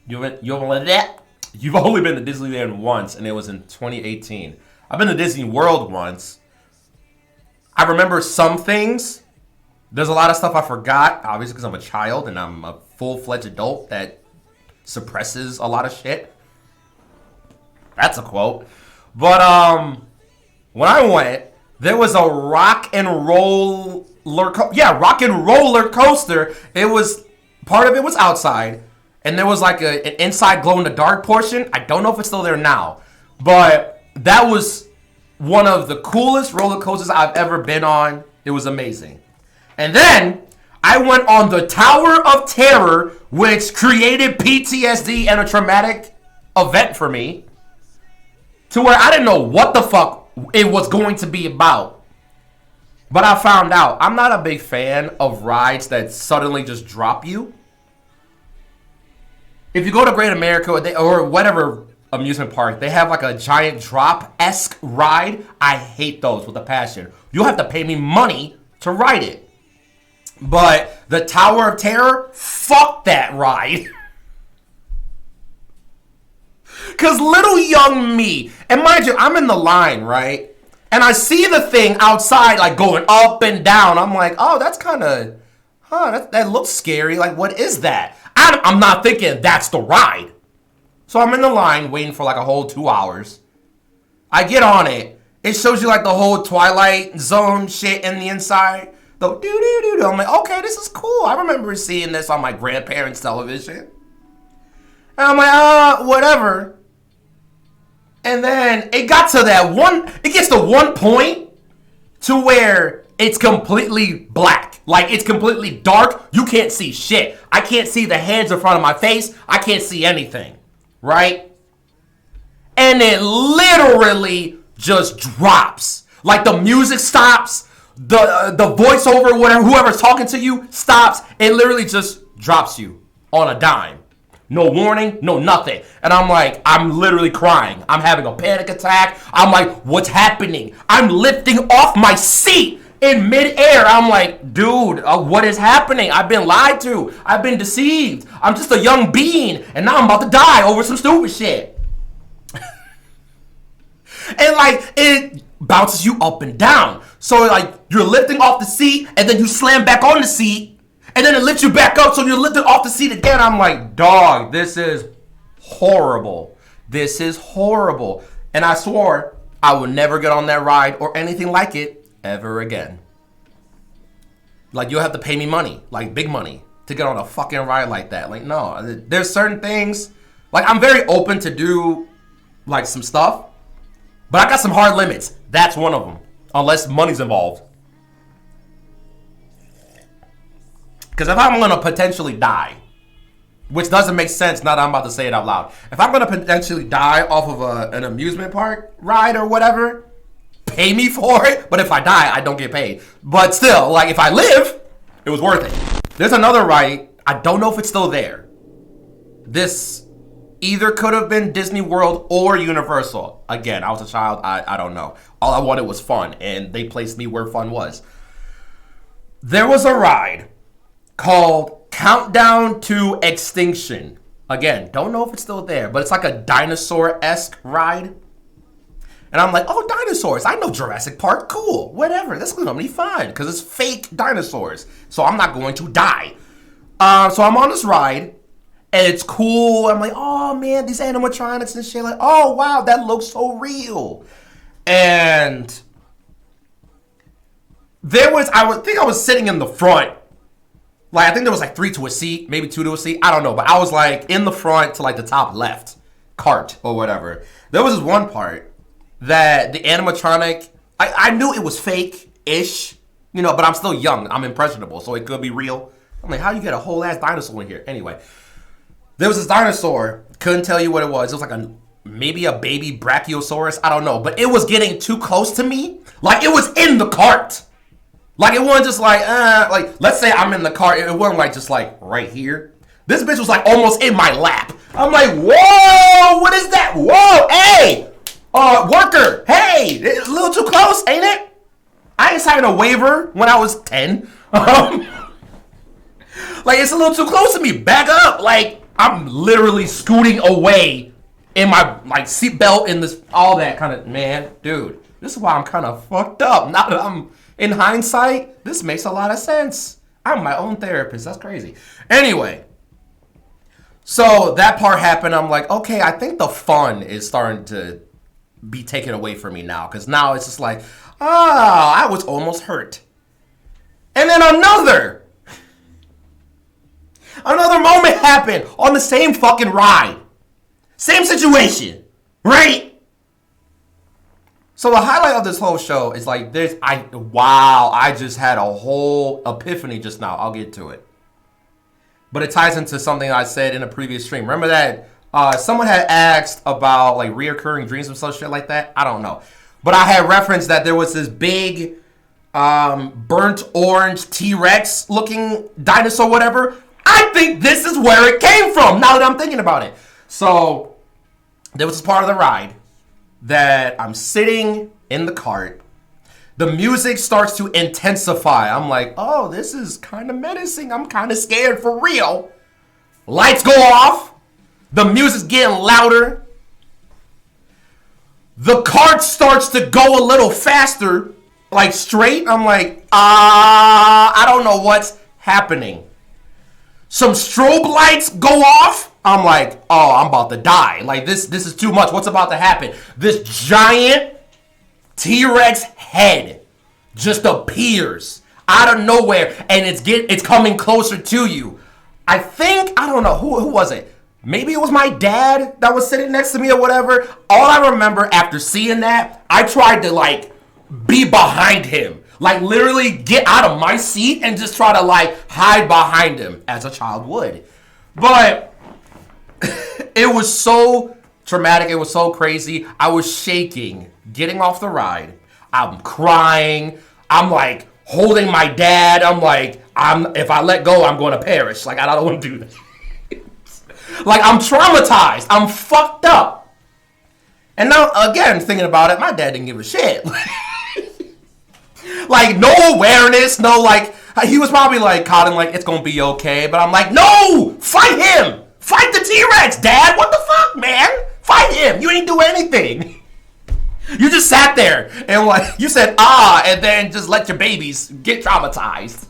You've only been to Disneyland once, and it was in 2018. I've been to Disney World once. I remember some things. There's a lot of stuff I forgot, obviously because I'm a child and I'm a full-fledged adult that suppresses a lot of shit. That's a quote. But when I went, there was a rock and roller coaster. It was, part of it was outside, and there was like an inside glow-in-the-dark portion. I don't know if it's still there now, but that was one of the coolest roller coasters I've ever been on. It was amazing. And then I went on the Tower of Terror, which created PTSD and a traumatic event for me, to where I didn't know what the fuck it was going to be about. But I found out. I'm not a big fan of rides that suddenly just drop you. If you go to Great America or whatever amusement park, they have like a giant drop-esque ride. I hate those with a passion. You'll have to pay me money to ride it. But the Tower of Terror, fuck that ride. Because little young me, and mind you, I'm in the line, right? And I see the thing outside, like, going up and down. I'm like, oh, that's kind of, that looks scary. Like, what is that? I'm not thinking that's the ride. So I'm in the line waiting for like a whole 2 hours. I get on it. It shows you like the whole Twilight Zone shit in the inside. The doo-doo-doo-doo. I'm like, okay, this is cool. I remember seeing this on my grandparents' television. And I'm like, whatever. And then it gets to one point to where it's completely black. Like, it's completely dark. You can't see shit. I can't see the hands in front of my face. I can't see anything. Right? And it literally just drops. Like, the music stops. The voiceover, whatever, whoever's talking to you stops. It literally just drops you on a dime. No warning, no nothing. And I'm like, I'm literally crying. I'm having a panic attack. I'm like, what's happening? I'm lifting off my seat in midair. I'm like, dude, what is happening? I've been lied to. I've been deceived. I'm just a young being, and now I'm about to die over some stupid shit. And like, it bounces you up and down. So like, you're lifting off the seat, and then you slam back on the seat, and then it lifts you back up, so you're lifting off the seat again. I'm like, dog, this is horrible. This is horrible. And I swore I would never get on that ride or anything like it ever again. Like, you'll have to pay me money, like big money, to get on a fucking ride like that. Like, no, there's certain things, like, I'm very open to do like some stuff, but I got some hard limits. That's one of them, unless money's involved. Because if I'm going to potentially die, which doesn't make sense now that I'm about to say it out loud. If I'm going to potentially die off of an amusement park ride or whatever, pay me for it. But if I die, I don't get paid. But still, like, if I live, it was worth it. There's another ride. I don't know if it's still there. This either could have been Disney World or Universal. Again, I was a child. I don't know. All I wanted was fun, and they placed me where fun was. There was a ride called Countdown to Extinction. Again, don't know if it's still there, but it's like a dinosaur-esque ride. And I'm like, oh, dinosaurs. I know Jurassic Park. Cool. Whatever. This is going to be fine because it's fake dinosaurs. So I'm not going to die. So I'm on this ride, and it's cool. I'm like, oh, man, these animatronics and shit. Like, oh, wow, that looks so real. And I think I was sitting in the front. Like, I think there was like 3 to a seat, maybe 2 to a seat. I don't know. But I was like in the front to like the top left cart or whatever. There was this one part that the animatronic, I knew it was fake-ish, you know, but I'm still young. I'm impressionable, so it could be real. I'm like, how do you get a whole ass dinosaur in here? Anyway, there was this dinosaur. Couldn't tell you what it was. It was like maybe a baby brachiosaurus. I don't know. But it was getting too close to me. Like, it was in the cart. Like, it wasn't just like, let's say I'm in the car. It wasn't like just like right here. This bitch was like almost in my lap. I'm like, whoa, what is that? Whoa, hey, worker, hey, a little too close, ain't it? I ain't signed a waiver when I was 10. Like, it's a little too close to me. Back up. Like, I'm literally scooting away in my like seatbelt in this, all that kind of, man, dude. This is why I'm kind of fucked up. Now that I'm in hindsight, this makes a lot of sense. I'm my own therapist. That's crazy. Anyway, so that part happened. I'm like, okay, I think the fun is starting to be taken away from me now, because now it's just like, I was almost hurt. And then another moment happened on the same fucking ride. Same situation, right? So the highlight of this whole show is like this. I just had a whole epiphany just now. I'll get to it. But it ties into something I said in a previous stream. Remember that someone had asked about like reoccurring dreams or some shit like that? I don't know. But I had referenced that there was this big burnt orange T-Rex looking dinosaur, whatever. I think this is where it came from, now that I'm thinking about it. So there was this part of the ride that I'm sitting in the cart. The music starts to intensify. I'm like, oh, this is kind of menacing. I'm kind of scared for real. Lights go off. The music's getting louder. The cart starts to go a little faster, like straight. I'm like, I don't know what's happening. Some strobe lights go off. I'm like, oh, I'm about to die. Like, this is too much. What's about to happen? This giant T-Rex head just appears out of nowhere, and it's coming closer to you. I don't know, who was it? Maybe it was my dad that was sitting next to me or whatever. All I remember after seeing that, I tried to like be behind him. Like literally get out of my seat and just try to like hide behind him, as a child would. But it was so traumatic. It was so crazy. I was shaking getting off the ride. I'm crying. I'm like holding my dad. I'm like, if I let go, I'm going to perish. Like, I don't want to do that. Like, I'm traumatized. I'm fucked up. And now, again, thinking about it, my dad didn't give a shit. Like, no awareness, no, like, he was probably like, Colin, like, it's going to be okay. But I'm like, no! Fight him! Fight the T-Rex, Dad! What the fuck, man? Fight him! You ain't do anything. You just sat there and, like, you said, and then just let your babies get traumatized.